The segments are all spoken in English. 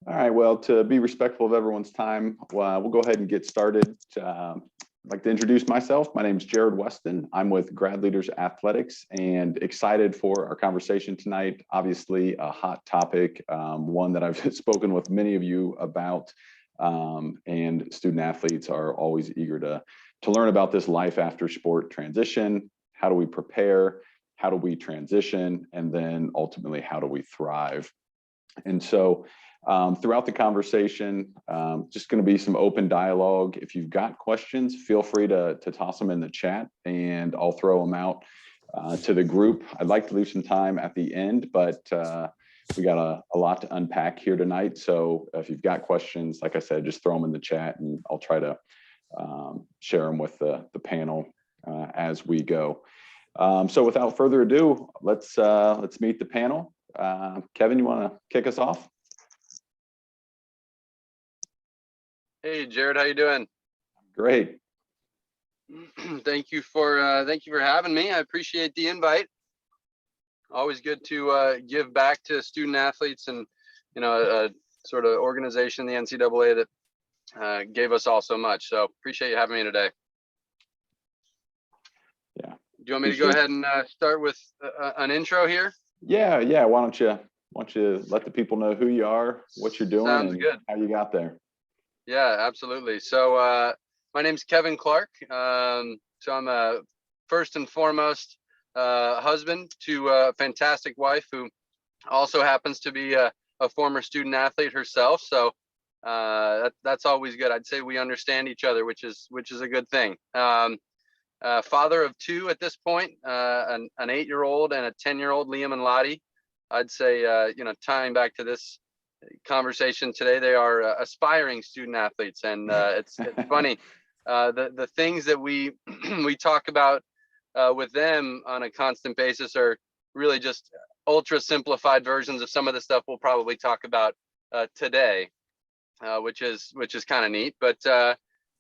All right, well, to be respectful of everyone's time, we'll go ahead and get started. I'd like to introduce myself. My name is Jared Weston. I'm with GradLeaders Athletics and excited for our conversation tonight. Obviously a hot topic, one that I've spoken with many of you about, and student athletes are always eager to learn about this life after sport transition. How do we prepare? How do we transition? And then ultimately, how do we thrive? And so throughout the conversation, just going to be some open dialogue. If you've got questions, feel free to toss them in the chat and I'll throw them out to the group. I'd like to leave some time at the end, but we got a lot to unpack here tonight. So if you've got questions, like I said, just throw them in the chat and I'll try to share them with the panel as we go. So without further ado, let's meet the panel. Kevin, you want to kick us off? Hey, Jared, how you doing? Great. Thank you for having me. I appreciate the invite. Always good to give back to student athletes and a sort of organization, the NCAA, that gave us all so much. So appreciate you having me today. Yeah. Do you want me to go ahead and start with an intro here? Yeah. Why don't you let the people know who you are, what you're doing, Sounds and good. How you got there? Yeah, absolutely. So my name's Kevin Clark. So I'm a first and foremost husband to a fantastic wife who also happens to be a former student athlete herself. So that's always good. I'd say we understand each other, which is a good thing. Father of two at this point, an 8-year-old and a 10-year-old, Liam and Lottie. I'd say, tying back to this conversation today, they are aspiring student athletes, and it's funny. The things that we talk about with them on a constant basis are really just ultra simplified versions of some of the stuff we'll probably talk about today, which is kind of neat. But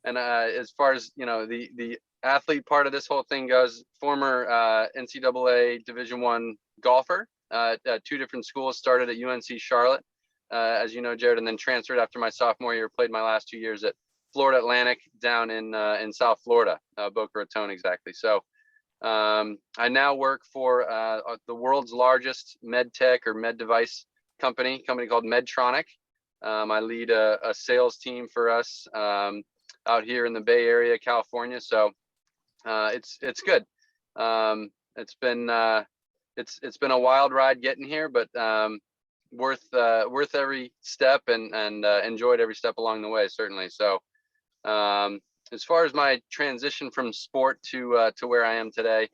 as far as the athlete part of this whole thing goes, former NCAA Division I golfer at 2 different schools. Started at UNC Charlotte, as you know, Jared, and then transferred after my sophomore year. Played my last 2 years at Florida Atlantic down in South Florida, Boca Raton exactly. So I now work for the world's largest med tech or med device company called Medtronic. I lead a sales team for us out here in the Bay Area, California. So it's good. It's been a wild ride getting here, but worth every step, and enjoyed every step along the way, certainly. So as far as my transition from sport to where I am today,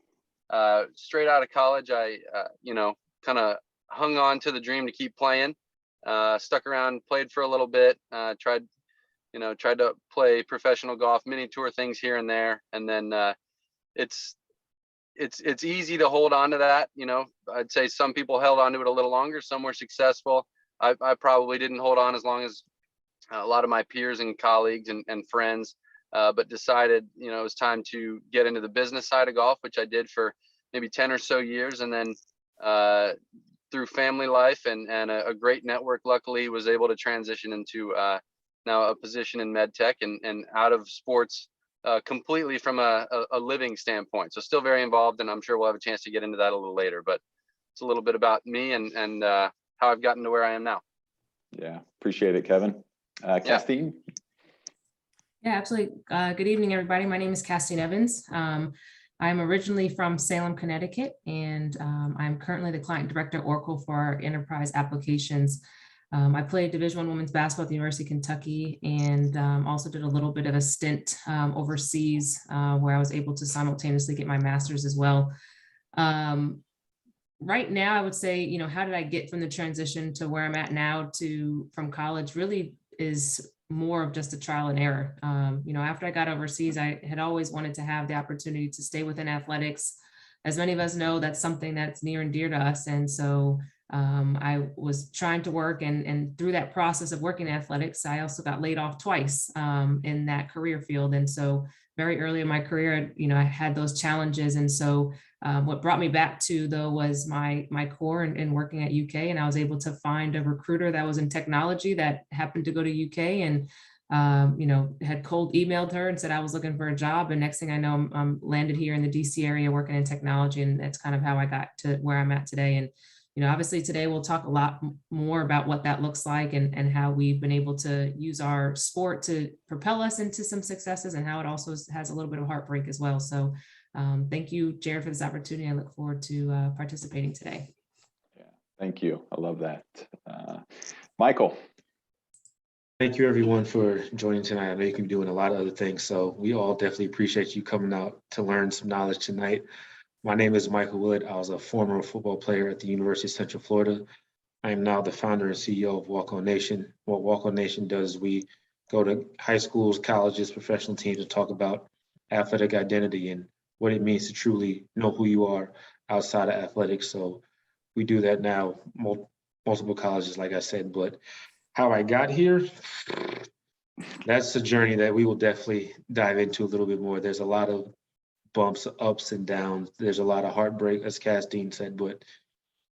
straight out of college, I kind of hung on to the dream to keep playing. Stuck around, played for a little bit, tried to play professional golf, mini tour things here and there, and then it's easy to hold on to that. I'd say some people held on to it a little longer, some were successful. I probably didn't hold on as long as a lot of my peers and colleagues and friends, but decided it was time to get into the business side of golf, which I did for maybe 10 or so years, and then through family life and a great network, luckily was able to transition into now a position in med tech and out of sports completely from a living standpoint. So still very involved, and I'm sure we'll have a chance to get into that a little later, but it's a little bit about me and how I've gotten to where I am now. Yeah, appreciate it, Kevin. Castine? Yeah, absolutely. Good evening, everybody. My name is Castine Evans. I'm originally from Salem, Connecticut, and I'm currently the client director at Oracle for our enterprise applications. I played Division I women's basketball at the University of Kentucky, and also did a little bit of a stint overseas where I was able to simultaneously get my master's as well. Right now, I would say, how did I get from the transition to where I'm at now from college really is more of just a trial and error. After I got overseas, I had always wanted to have the opportunity to stay within athletics. As many of us know, that's something that's near and dear to us. And so I was trying to work, and through that process of working in athletics, I also got laid off twice in that career field. And so very early in my career, I had those challenges. And so What brought me back to, though, was my core in working at UK, and I was able to find a recruiter that was in technology that happened to go to UK, and had cold emailed her and said I was looking for a job. And next thing I know, I'm landed here in the DC area working in technology, and that's kind of how I got to where I'm at today. And obviously today we'll talk a lot more about what that looks like, and how we've been able to use our sport to propel us into some successes, and how it also has a little bit of heartbreak as well. So thank you, Jared, for this opportunity. I look forward to participating today. Yeah, thank you. I love that. Michael. Thank you, everyone, for joining tonight. I know you can be doing a lot of other things, so we all definitely appreciate you coming out to learn some knowledge tonight. My name is Michael Willett. I was a former football player at the University of Central Florida. I am now the founder and CEO of WalkOn Nation. What WalkOn Nation does is we go to high schools, colleges, professional teams to talk about athletic identity and what it means to truly know who you are outside of athletics. So we do that now, multiple colleges, like I said, but how I got here, that's a journey that we will definitely dive into a little bit more. There's a lot of bumps, ups and downs. There's a lot of heartbreak, as Castine said, but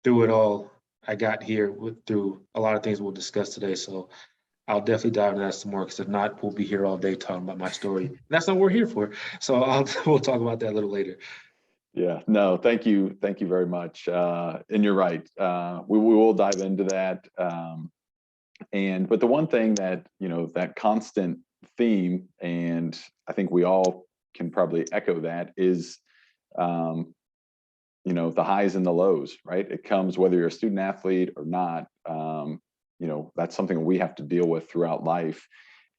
through it all, I got here through a lot of things we'll discuss today. So I'll definitely dive into that some more, because if not, we'll be here all day talking about my story. That's not what we're here for. So we'll talk about that a little later. Yeah, no, thank you. Thank you very much. And you're right. We will dive into that. But the one thing that, that constant theme, and I think we all can probably echo that, is, the highs and the lows, right? It comes whether you're a student athlete or not. That's something we have to deal with throughout life,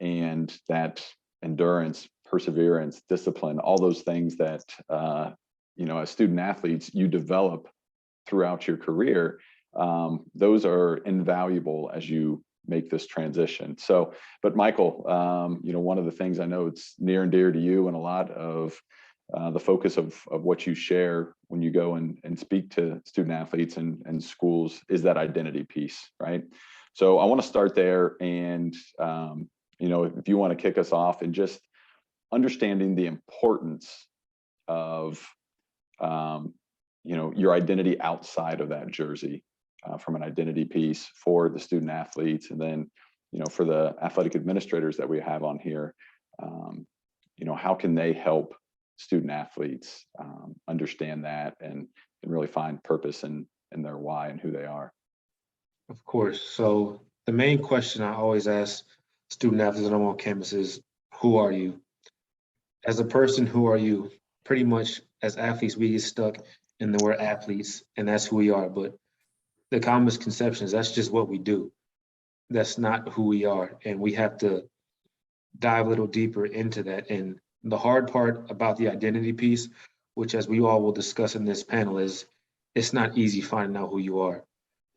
and that endurance, perseverance, discipline, all those things that, as student athletes, you develop throughout your career. Those are invaluable as you make this transition. So, but Michael, one of the things I know it's near and dear to you, and a lot of the focus of what you share when you go and speak to student athletes and schools is that identity piece, right? So I want to start there, and if you want to kick us off and just understanding the importance of your identity outside of that jersey, from an identity piece for the student athletes, and then for the athletic administrators that we have on here. How can they help student athletes understand that and really find purpose in their why and who they are? Of course. So the main question I always ask student athletes when I'm on campus is, who are you? As a person, who are you? Pretty much as athletes, we get stuck in the word athletes, and that's who we are. But the common misconception is that's just what we do. That's not who we are. And we have to dive a little deeper into that. And the hard part about the identity piece, which as we all will discuss in this panel, is it's not easy finding out who you are.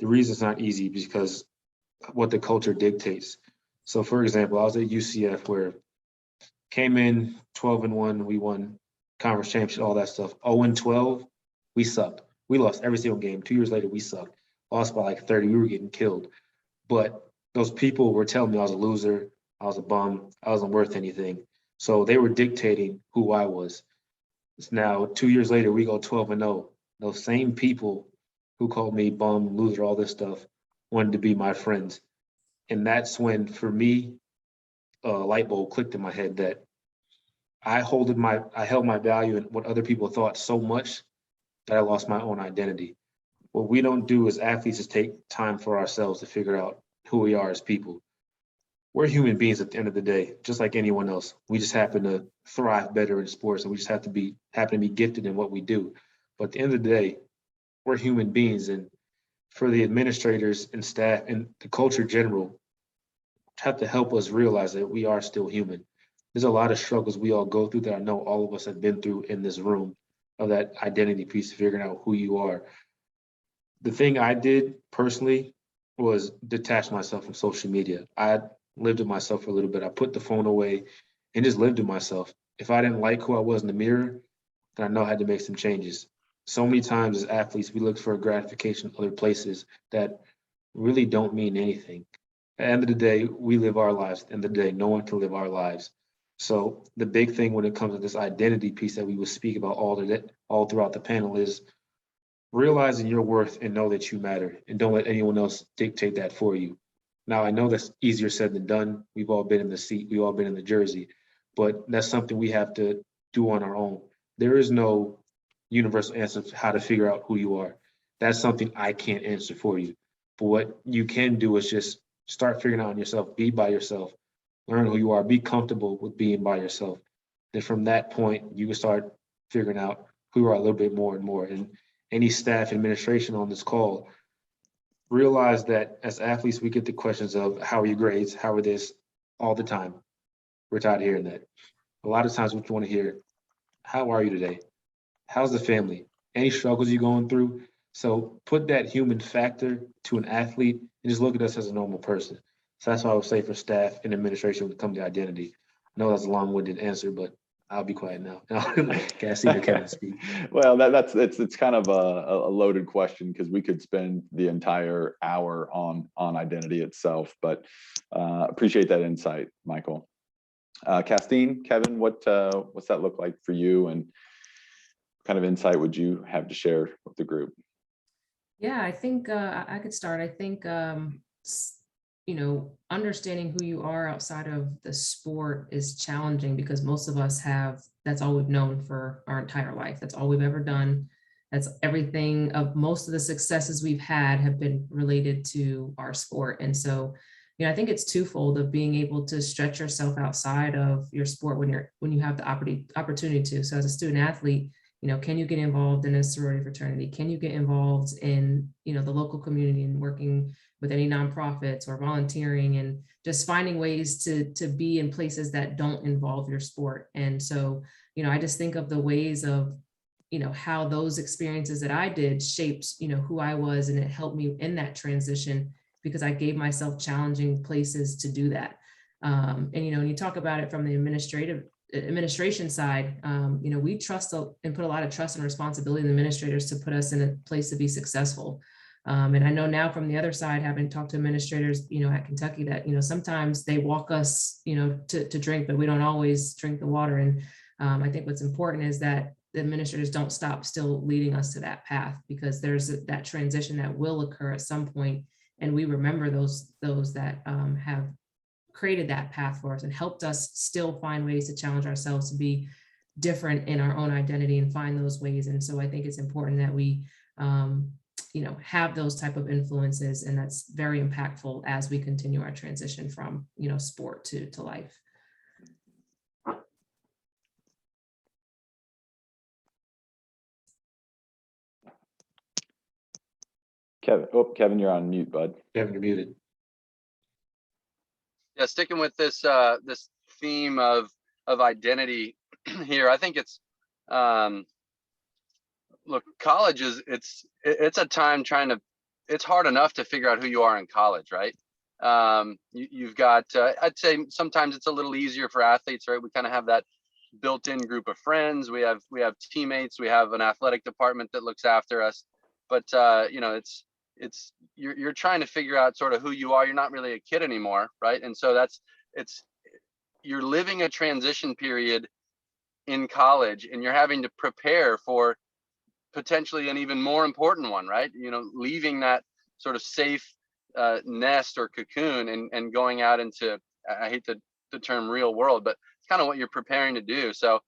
The reason it's not easy is because what the culture dictates. So for example, I was at UCF, where came in 12-1, we won conference championship, all that stuff. 0-12, we sucked. We lost every single game. 2 years later, we sucked. Lost by like 30, we were getting killed. But those people were telling me I was a loser, I was a bum, I wasn't worth anything. So they were dictating who I was. It's now 2 years later, we go 12-0. Those same people who called me bum, loser, all this stuff, wanted to be my friends. And that's when, for me, a light bulb clicked in my head that I held my value in what other people thought so much that I lost my own identity. What we don't do as athletes is take time for ourselves to figure out who we are as people. We're human beings at the end of the day, just like anyone else. We just happen to thrive better in sports, and we just happen to be gifted in what we do. But at the end of the day, we're human beings, and for the administrators and staff and the culture in general, have to help us realize that we are still human. There's a lot of struggles we all go through that I know all of us have been through in this room, of that identity piece, figuring out who you are. The thing I did personally was detach myself from social media. I lived with myself for a little bit. I put the phone away and just lived with myself. If I didn't like who I was in the mirror, then I know I had to make some changes. So many times as athletes, we look for gratification in other places that really don't mean anything. At the end of the day, we live our lives. At the end of the day, no one can live our lives. So the big thing when it comes to this identity piece that we will speak about all throughout the panel is realizing your worth and know that you matter, and don't let anyone else dictate that for you. Now, I know that's easier said than done. We've all been in the seat, we've all been in the jersey, but that's something we have to do on our own. There is no universal answer to how to figure out who you are. That's something I can't answer for you. But what you can do is just start figuring out on yourself, be by yourself, learn who you are, be comfortable with being by yourself. Then from that point, you can start figuring out who you are a little bit more and more. And any staff administration on this call, realize that as athletes, we get the questions of how are your grades, how are this, all the time. We're tired of hearing that. A lot of times what you want to hear, how are you today? How's the family? Any struggles you're going through? So put that human factor to an athlete and just look at us as a normal person. So that's why I would say for staff and administration when it comes to identity. I know that's a long-winded answer, but I'll be quiet now. Castine or Kevin speak. Well, it's kind of a loaded question because we could spend the entire hour on identity itself, but appreciate that insight, Michael. Castine, Kevin, what's that look like for you, and what kind of insight would you have to share with the group? Yeah, I think I could start. I think understanding who you are outside of the sport is challenging because most of us that's all we've known for our entire life. That's all we've ever done. That's everything. Of most of the successes we've had have been related to our sport. And so, I think it's twofold of being able to stretch yourself outside of your sport when you have the opportunity to. So as a student athlete, can you get involved in a sorority fraternity? Can you get involved in, the local community and working with any nonprofits or volunteering and just finding ways to be in places that don't involve your sport? And so, I just think of the ways of, how those experiences that I did shaped, who I was, and it helped me in that transition because I gave myself challenging places to do that. And, when you talk about it from the administration side, we trust and put a lot of trust and responsibility in the administrators to put us in a place to be successful. And I know now from the other side, having talked to administrators, at Kentucky, that, sometimes they walk us, to drink, but we don't always drink the water. And I think what's important is that the administrators don't stop still leading us to that path, because there's that transition that will occur at some point. And we remember those that have created that path for us and helped us still find ways to challenge ourselves to be different in our own identity and find those ways. And so I think it's important that we, have those type of influences, and that's very impactful as we continue our transition from, sport to life. Kevin, you're on mute, bud. Kevin, you're muted. Yeah, sticking with this this theme of identity here, I think it's look, college is it's a time it's hard enough to figure out who you are in college, right? You've got I'd say sometimes it's a little easier for athletes, right? We kind of have that built-in group of friends. We have teammates. We have an athletic department that looks after us. But you're trying to figure out sort of who you are. You're not really a kid anymore, right? And so you're living a transition period in college, and you're having to prepare for potentially an even more important one, right? Leaving that sort of safe nest or cocoon and going out into, I hate the term real world, but it's kind of what you're preparing to do. So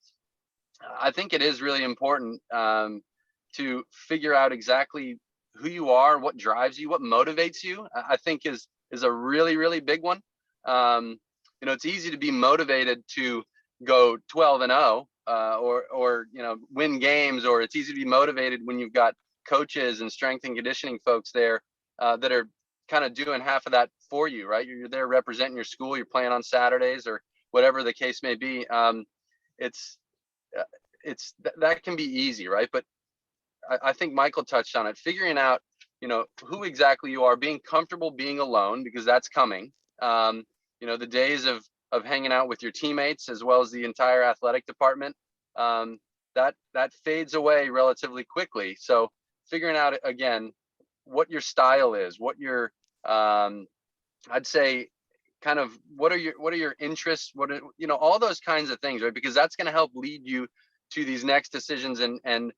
I think it is really important to figure out exactly who you are, what drives you, what motivates you. I think is a really, really big one. It's easy to be motivated to go 12-0 or win games, or it's easy to be motivated when you've got coaches and strength and conditioning folks there that are kind of doing half of that for you, right? You're there representing your school, you're playing on Saturdays or whatever the case may be. That can be easy, right? But I think Michael touched on it, figuring out, who exactly you are, being comfortable being alone, because that's coming. The days of hanging out with your teammates as well as the entire athletic department, that fades away relatively quickly. So figuring out, again, what your style is, what your, I'd say, kind of what are your interests, all those kinds of things, right? Because that's going to help lead you to these next decisions, and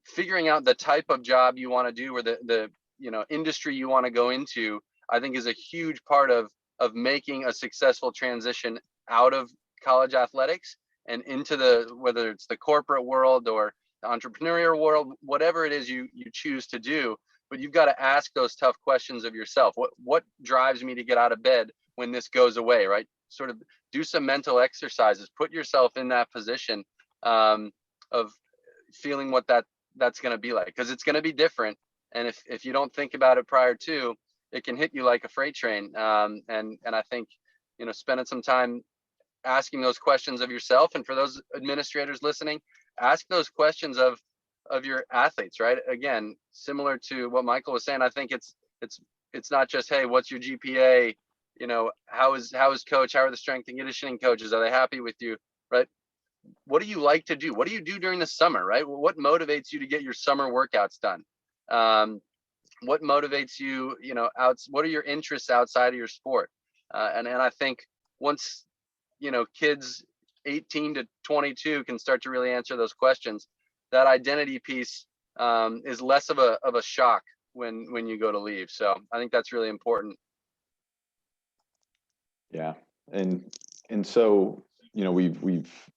figuring out the type of job you want to do, or the industry you want to go into, I think is a huge part of making a successful transition out of college athletics and into whether it's the corporate world or the entrepreneurial world, whatever it is you choose to do. But you've got to ask those tough questions of yourself. What drives me to get out of bed when this goes away, right? Sort of do some mental exercises, put yourself in that position of feeling what that's going to be like, because it's going to be different. And if you don't think about it prior to, it can hit you like a freight train. And I think, spending some time asking those questions of yourself, and for those administrators listening, ask those questions of your athletes, right? Again, similar to what Michael was saying, I think it's not just, hey, what's your GPA? How is coach? How are the strength and conditioning coaches? Are they happy with you, right? What do you like to do? What do you do during the summer, right? What motivates you to get your summer workouts done? What motivates you, what are your interests outside of your sport? And I think once, kids 18 to 22 can start to really answer those questions, that identity piece is less of a shock when you go to leave. So I think that's really important. Yeah. And so, we've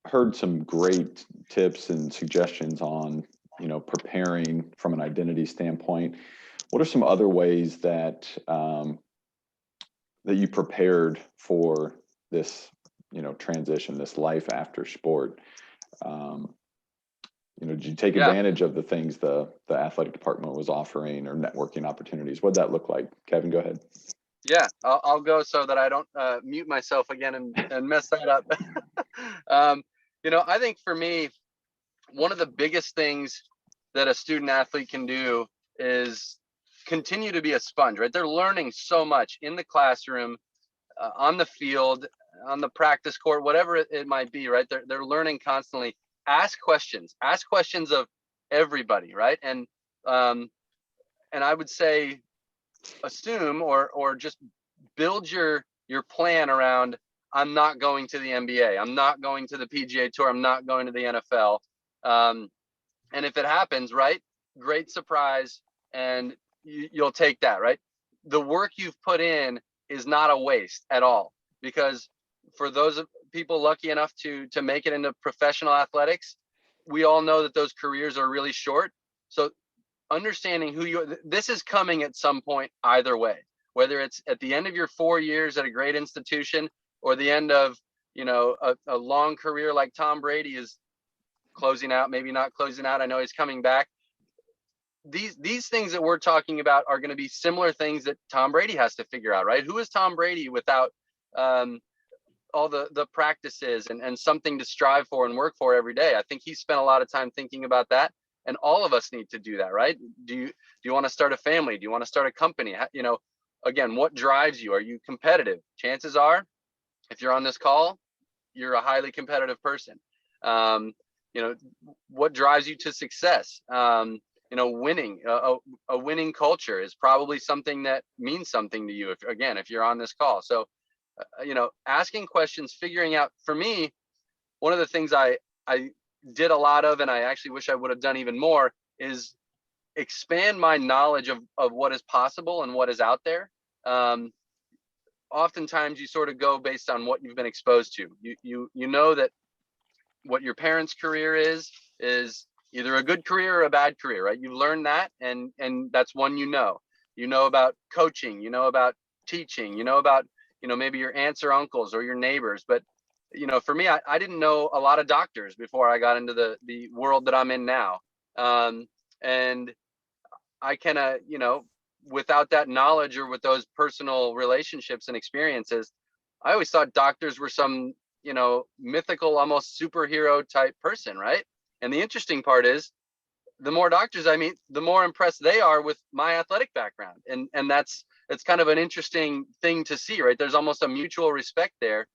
heard some great tips and suggestions on, preparing from an identity standpoint. What are some other ways that that you prepared for this, transition, this life after sport? Did you take advantage of the things the athletic department was offering, or networking opportunities? What'd that look like? Kevin, go ahead. Yeah, I'll go so that I don't mute myself again and mess that up. I think for me, one of the biggest things that a student athlete can do is continue to be a sponge, right? They're learning so much in the classroom, on the field, on the practice court, whatever it might be, right? They're learning constantly. Ask questions of everybody, right? And I would say assume or just build your plan around, I'm not going to the NBA, I'm not going to the PGA Tour, I'm not going to the NFL. And if it happens, right, great surprise, and you'll take that, right? The work you've put in is not a waste at all, because for those people lucky enough to make it into professional athletics, we all know that those careers are really short. So understanding this is coming at some point either way, whether it's at the end of your 4 years at a great institution, or the end of, a long career like Tom Brady is closing out, maybe not closing out. I know he's coming back. These things that we're talking about are going to be similar things that Tom Brady has to figure out, right? Who is Tom Brady without all the practices and something to strive for and work for every day? I think he spent a lot of time thinking about that. And all of us need to do that, right? Do you want to start a family? Do you want to start a company? Again, what drives you? Are you competitive? Chances are, if you're on this call, you're a highly competitive person. What drives you to success? Winning, a winning culture is probably something that means something to you, if you're on this call. So, asking questions, figuring out, for me, one of the things I did a lot of, and I actually wish I would have done even more, is expand my knowledge of what is possible and what is out there. Oftentimes you sort of go based on what you've been exposed to. You know that what your parents' career is either a good career or a bad career, right? You've learned that, and that's one. You know about coaching, you know about teaching, you know about maybe your aunts or uncles or your neighbors. But for me, I didn't know a lot of doctors before I got into the world that I'm in now. And I kind of, without that knowledge or with those personal relationships and experiences, I always thought doctors were some, mythical, almost superhero type person, right? And the interesting part is, the more doctors I meet, the more impressed they are with my athletic background. And it's kind of an interesting thing to see, right? There's almost a mutual respect there,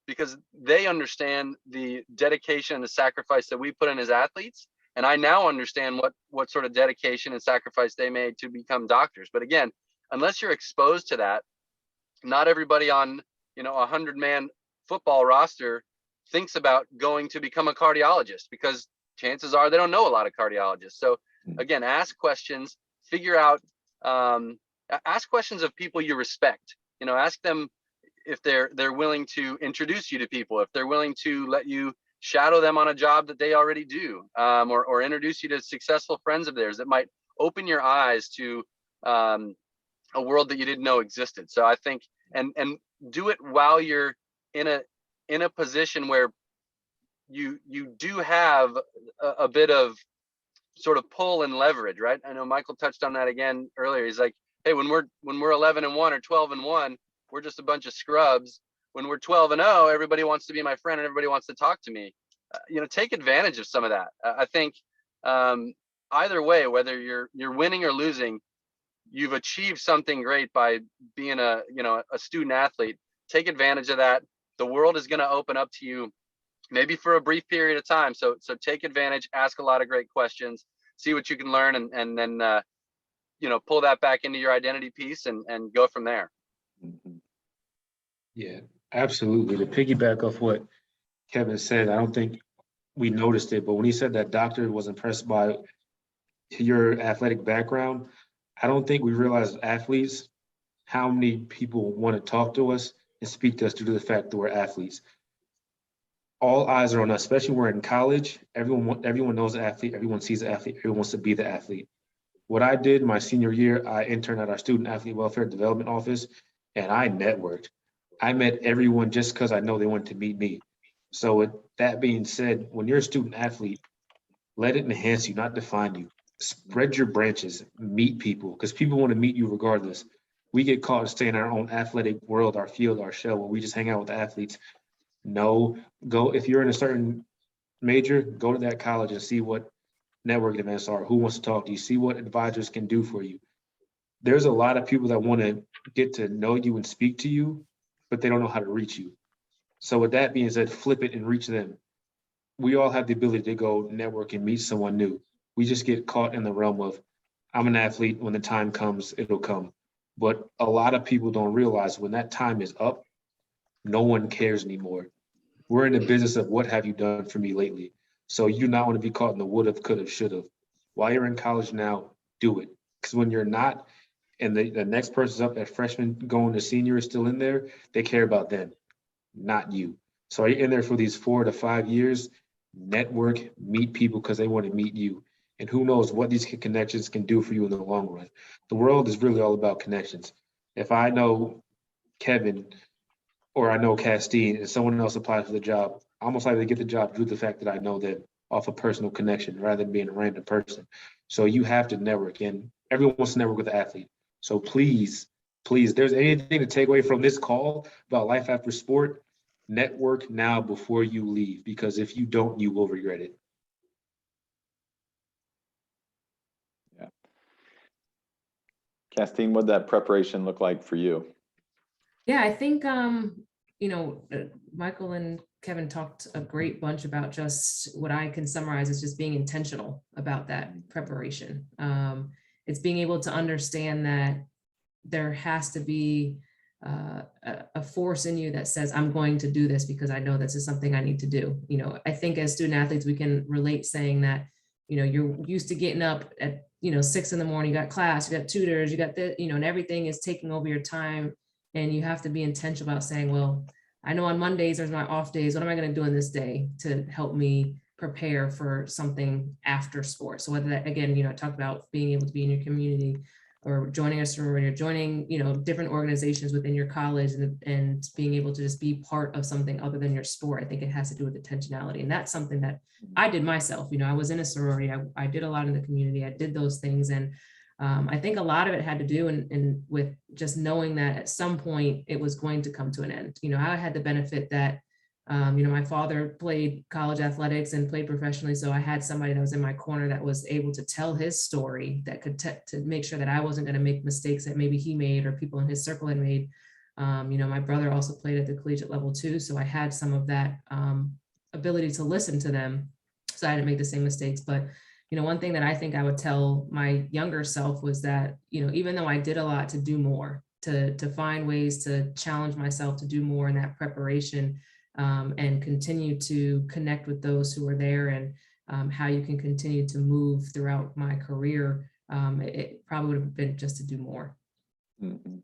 because they understand the dedication and the sacrifice that we put in as athletes. And I now understand what sort of dedication and sacrifice they made to become doctors. But again, unless you're exposed to that, not everybody on, a 100-man football roster thinks about going to become a cardiologist, because chances are they don't know a lot of cardiologists. So again, ask questions, figure out, ask questions of people you respect. Ask them if they're willing to introduce you to people, if they're willing to let you shadow them on a job that they already do, or introduce you to successful friends of theirs that might open your eyes to a world that you didn't know existed. So I think, and do it while you're in a position where you do have a bit of sort of pull and leverage, right? I know Michael touched on that again earlier. He's like, hey, when we're 11-1 or 12-1, we're just a bunch of scrubs. When we're 12-0, everybody wants to be my friend and everybody wants to talk to me. Take advantage of some of that. I think either way, whether you're winning or losing, you've achieved something great by being a student athlete. Take advantage of that. The world is going to open up to you, maybe for a brief period of time. So take advantage, ask a lot of great questions, see what you can learn, and then pull that back into your identity piece and go from there. Yeah, absolutely. To piggyback off what Kevin said, I don't think we noticed it, but when he said that doctor was impressed by your athletic background, I don't think we realize as athletes how many people want to talk to us and speak to us due to the fact that we're athletes. All eyes are on us, especially when we're in college. Everyone knows the athlete, everyone sees the athlete, everyone wants to be the athlete. What I did my senior year, I interned at our Student Athlete Welfare Development Office, and I networked. I met everyone just because I know they wanted to meet me. So with that being said, when you're a student athlete, let it enhance you, not define you. Spread your branches, meet people, because people want to meet you regardless. We get caught staying in our own athletic world, our field, our shell, where we just hang out with the athletes. No, go, if you're in a certain major, go to that college and see what networking events are, who wants to talk to you, see what advisors can do for you. There's a lot of people that want to get to know you and speak to you, but they don't know how to reach you. So with that being said, flip it and reach them. We all have the ability to go network and meet someone new. We just get caught in the realm of, I'm an athlete, when the time comes, it'll come. But a lot of people don't realize when that time is up, no one cares anymore. We're in the business of what have you done for me lately? So you do not want to be caught in the would've, could've, should've. While you're in college now, do it. Because when you're not, and the next person's up at freshman going to senior is still in there, they care about them, not you. So you're in there for these 4 to 5 years, network, meet people because they want to meet you. And who knows what these connections can do for you in the long run. The world is really all about connections. If I know Kevin or I know Castine and someone else applies for the job, I'm most likely to get the job due to the fact that I know them off a personal connection rather than being a random person. So you have to network, and everyone wants to network with the athlete. So please, if there's anything to take away from this call about life after sport, network now before you leave, because if you don't, you will regret it. Yeah. Castine, what'd that preparation look like for you? Yeah, I think, Michael and Kevin talked a great bunch about just what I can summarize as just being intentional about that preparation. It's being able to understand that there has to be a force in you that says, I'm going to do this because I know this is something I need to do. I think as student athletes, we can relate saying that, you're used to getting up at, 6 in the morning, you got class, you got tutors, you got the, and everything is taking over your time. And you have to be intentional about saying, well, I know on Mondays, there's my off days. What am I going to do in this day to help me prepare for something after sport? So whether that, again, I talked about being able to be in your community or joining a sorority or joining, different organizations within your college and being able to just be part of something other than your sport. I think it has to do with intentionality. And that's something that I did myself. I was in a sorority. I did a lot in the community. I did those things. And I think a lot of it had to do and with just knowing that at some point it was going to come to an end. I had the benefit that, my father played college athletics and played professionally. So I had somebody that was in my corner that was able to tell his story, that could to make sure that I wasn't going to make mistakes that maybe he made or people in his circle had made. My brother also played at the collegiate level too. So I had some of that ability to listen to them so I didn't make the same mistakes. But one thing that I think I would tell my younger self was that, even though I did a lot to do more, to find ways to challenge myself to do more in that preparation, and continue to connect with those who are there, and how you can continue to move throughout my career. It probably would have been just to do more. Mhm.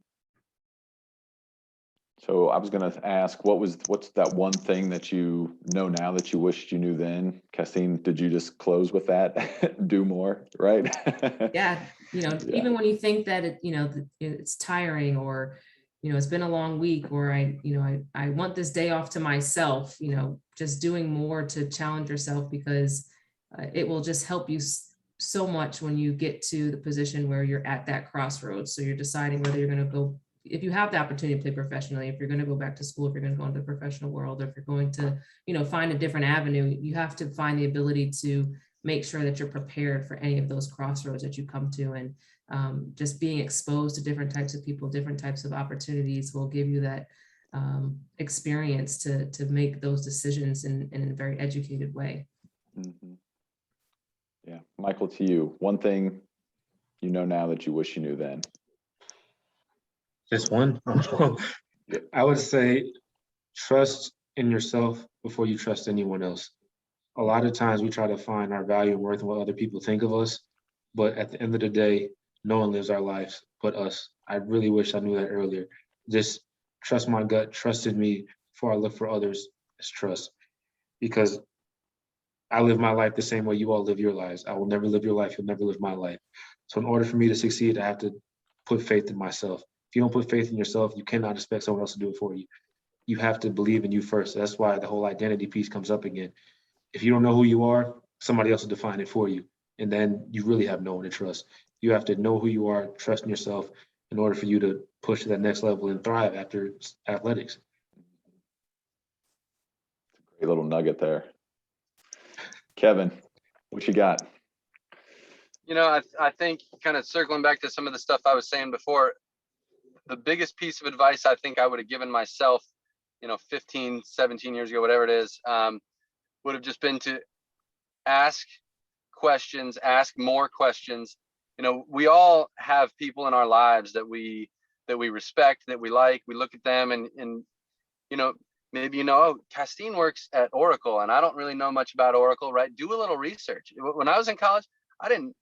So I was going to ask, what's that one thing that you know now that you wished you knew then? Castine, did you just close with that? Do more, right? Yeah, Yeah. even when you think that it's tiring, or it's been a long week, or I want this day off to myself, just doing more to challenge yourself, because it will just help you so much when you get to the position where you're at that crossroads. So you're deciding whether you're going to go, if you have the opportunity to play professionally, if you're going to go back to school, if you're going to go into the professional world, or if you're going to, find a different avenue, you have to find the ability to make sure that you're prepared for any of those crossroads that you come to. And just being exposed to different types of people, different types of opportunities will give you that experience to make those decisions in a very educated way. Mhm. Yeah. Michael, to you, one thing you know now that you wish you knew then. Just one. Yeah. I would say trust in yourself before you trust anyone else. A lot of times we try to find our value and worth in what other people think of us, but at the end of the day, no one lives our lives but us. I really wish I knew that earlier. Just trust my gut, trusted me before I look for others is trust. Because I live my life the same way you all live your lives. I will never live your life. You'll never live my life. So in order for me to succeed, I have to put faith in myself. If you don't put faith in yourself, you cannot expect someone else to do it for you. You have to believe in you first. That's why the whole identity piece comes up again. If you don't know who you are, somebody else will define it for you. And then you really have no one to trust. You have to know who you are, trust in yourself in order for you to push to that next level and thrive after athletics. Great little nugget there. Kevin, what you got? I think, kind of circling back to some of the stuff I was saying before, the biggest piece of advice I think I would have given myself, 15, 17 years ago, whatever it is, would have just been to ask questions, ask more questions. We all have people in our lives that we respect, that we like. We look at them and maybe oh, Castine works at Oracle and I don't really know much about Oracle, right? Do a little research. When I was in college, I didn't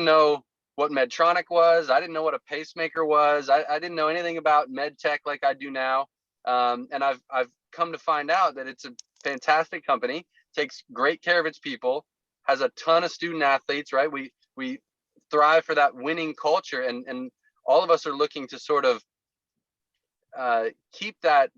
know what Medtronic was. I didn't know what a pacemaker was. I didn't know anything about med tech like I do now. And I've come to find out that it's a fantastic company, takes great care of its people, has a ton of student athletes, right? We thrive for that winning culture, and all of us are looking to sort of keep that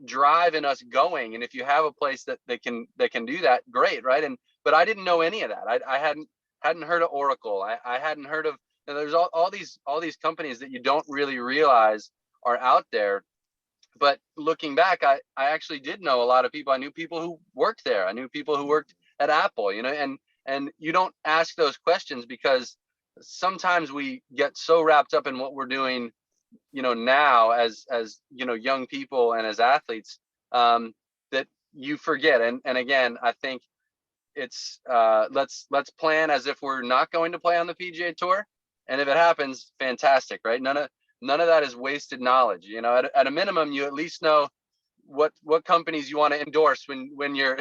drive in us going. And if you have a place that can do that, great, right? But I didn't know any of that. I hadn't heard of Oracle. I hadn't heard of, there's all these companies that you don't really realize are out there. But looking back, I actually did know a lot of people. I knew people who worked there. I knew people who worked at Apple, and you don't ask those questions because sometimes we get so wrapped up in what we're doing, now as young people and as athletes, that you forget. And again, I think it's let's plan as if we're not going to play on the PGA Tour, and if it happens, fantastic, right? None of that is wasted knowledge. At a minimum, you at least know what companies you want to endorse when you're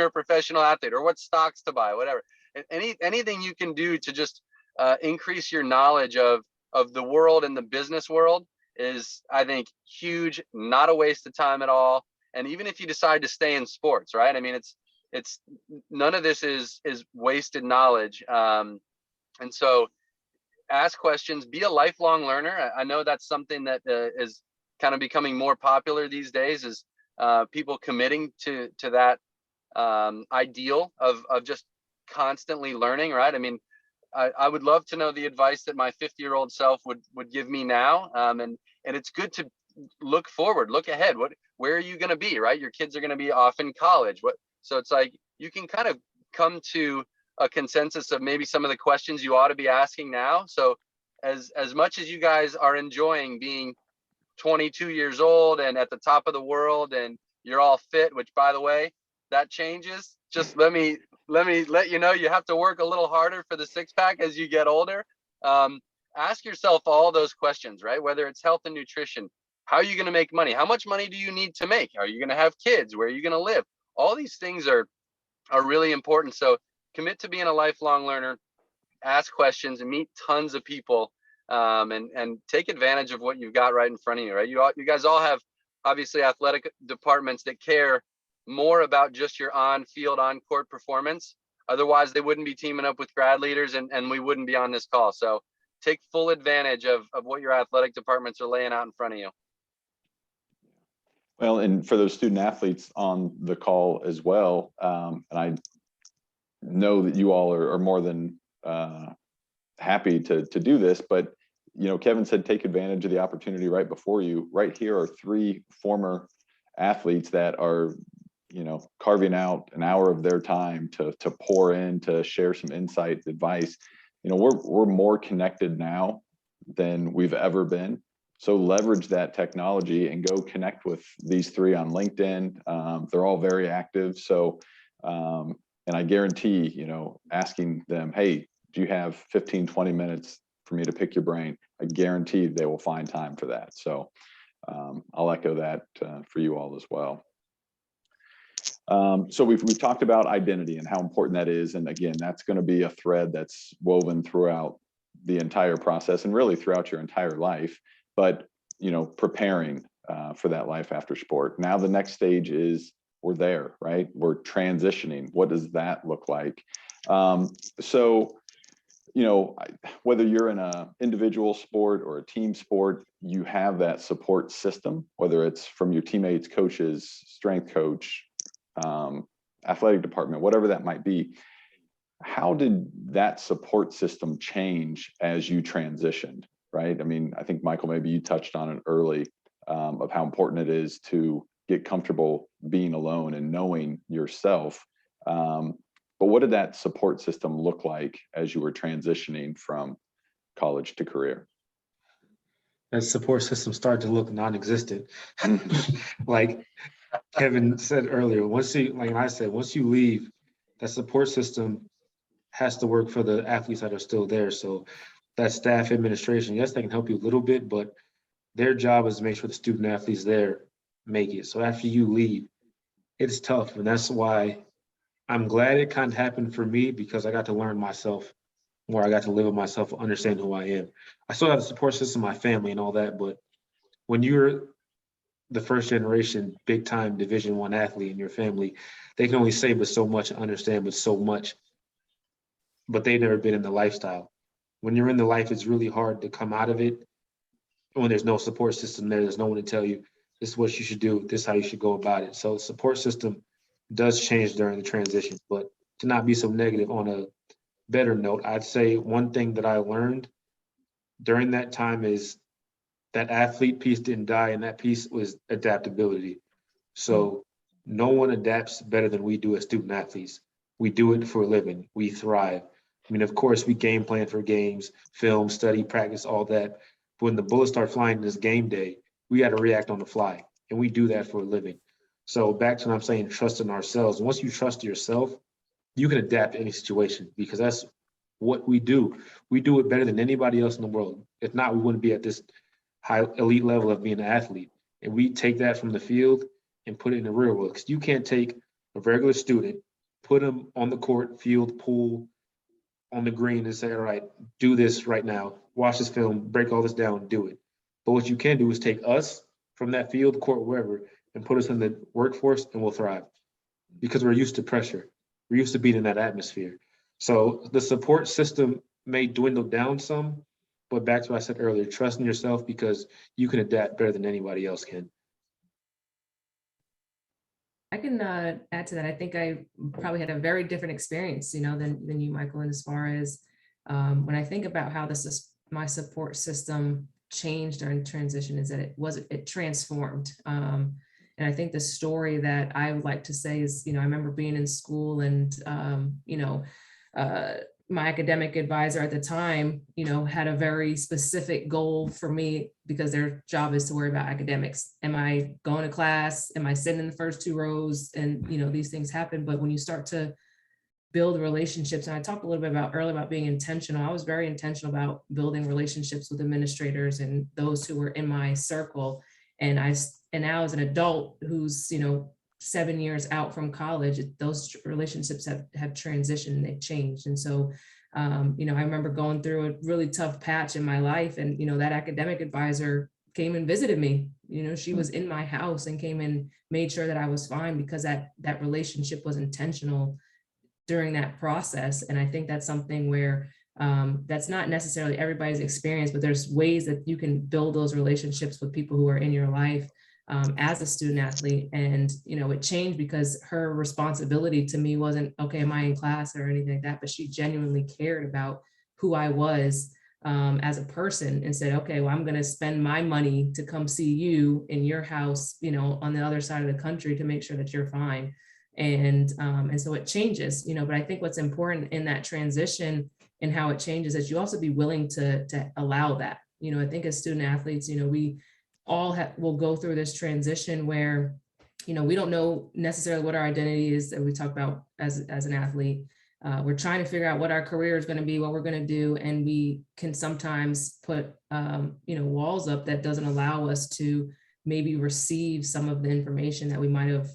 a professional athlete, or what stocks to buy, whatever. Anything you can do to just increase your knowledge of the world and the business world is, I think, huge. Not a waste of time at all. And even if you decide to stay in sports, right? I mean, it's none of this is wasted knowledge. And so ask questions, be a lifelong learner. I know that's something that is kind of becoming more popular these days, is people committing to that ideal of just constantly learning, right? I mean, I would love to know the advice that my 50-year-old self would give me now. And it's good to look forward, look ahead. Where are you going to be, right? Your kids are going to be off in college. So it's like you can kind of come to a consensus of maybe some of the questions you ought to be asking now. So as much as you guys are enjoying being 22 years old and at the top of the world and you're all fit, which, by the way, that changes. Just let you know, you have to work a little harder for the six pack as you get older. ask yourself all those questions, right? Whether it's health and nutrition, how are you going to make money? How much money do you need to make? Are you going to have kids? Where are you going to live? All these things are really important. So commit to being a lifelong learner, ask questions, and meet tons of people, and take advantage of what you've got right in front of you, right? You guys all have obviously athletic departments that care more about just your on-field, on-court performance. Otherwise, they wouldn't be teaming up with grad leaders, and we wouldn't be on this call. So take full advantage of what your athletic departments are laying out in front of you. Well, and for those student athletes on the call as well, and I know that you all are more than happy to do this, but Kevin said take advantage of the opportunity right before you. Right here are 3 former athletes that are carving out an hour of their time to pour in, to share some insight, advice. We're more connected now than we've ever been. So leverage that technology and go connect with these 3 on LinkedIn. They're all very active. So, and I guarantee, asking them, hey, do you have 15, 20 minutes for me to pick your brain? I guarantee they will find time for that. So I'll echo that for you all as well. So we've talked about identity and how important that is. And again, that's going to be a thread that's woven throughout the entire process and really throughout your entire life. But, preparing for that life after sport. Now the next stage is we're there, right? We're transitioning. What does that look like? So, whether you're in an individual sport or a team sport, you have that support system, whether it's from your teammates, coaches, strength coach, athletic department, whatever that might be. How did that support system change as you transitioned, right? I mean, I think, Michael, maybe you touched on it early, of how important it is to get comfortable being alone and knowing yourself. But what did that support system look like as you were transitioning from college to career? That support system started to look non-existent. Like Kevin said earlier, once you leave, that support system has to work for the athletes that are still there. So that staff administration, yes, they can help you a little bit, but their job is to make sure the student athletes there make it. So after you leave, it's tough. And that's why I'm glad it kind of happened for me, because I got to learn myself more. I got to live with myself, understand who I am. I still have the support system, my family and all that, but when you're the first generation, big time Division I athlete in your family, they can only say but so much, understand but so much, but they've never been in the lifestyle. When you're in the life, it's really hard to come out of it when there's no support system there. There's no one to tell you this is what you should do, this is how you should go about it. So the support system does change during the transition, but to not be so negative, on a better note, I'd say one thing that I learned during that time is that athlete piece didn't die, and that piece was adaptability. So no one adapts better than we do as student athletes. We do it for a living. We thrive. I mean, of course, we game plan for games, film, study, practice, all that. But when the bullets start flying this game day, we got to react on the fly, and we do that for a living. So back to what I'm saying, trust in ourselves. Once you trust yourself, you can adapt to any situation, because that's what we do. We do it better than anybody else in the world. If not, we wouldn't be at this high elite level of being an athlete. And we take that from the field and put it in the real world. Because you can't take a regular student, put them on the court, field, pool, on the green, and say, all right, do this right now. Watch this film, break all this down, do it. But what you can do is take us from that field, court, wherever, and put us in the workforce, and we'll thrive. Because we're used to pressure. We're used to being in that atmosphere. So the support system may dwindle down some, but back to what I said earlier, trust in yourself, because you can adapt better than anybody else can. I can add to that. I think I probably had a very different experience, than you, Michael. And as far as when I think about how my support system changed during transition, is that it transformed. And I think the story that I would like to say is, I remember being in school, and my academic advisor at the time, had a very specific goal for me, because their job is to worry about academics. Am I going to class? Am I sitting in the first 2 rows? And, these things happen. But when you start to build relationships. And I talked a little bit earlier about being intentional. I was very intentional about building relationships with administrators and those who were in my circle. And now as an adult who's, 7 years out from college, those relationships have transitioned and they've changed. And so, I remember going through a really tough patch in my life, and, that academic advisor came and visited me. She was in my house and came and made sure that I was fine, because that relationship was intentional during that process. And I think that's something where that's not necessarily everybody's experience, but there's ways that you can build those relationships with people who are in your life as a student athlete. And, it changed because her responsibility to me wasn't, okay, am I in class or anything like that, but she genuinely cared about who I was as a person, and said, okay, well, I'm going to spend my money to come see you in your house, on the other side of the country, to make sure that you're fine. And so it changes, but I think what's important in that transition and how it changes is you also be willing to allow that. I think as student athletes, we all will go through this transition where, we don't know necessarily what our identity is that we talk about as an athlete. We're trying to figure out what our career is going to be, what we're going to do. And we can sometimes put, walls up that doesn't allow us to maybe receive some of the information that we might have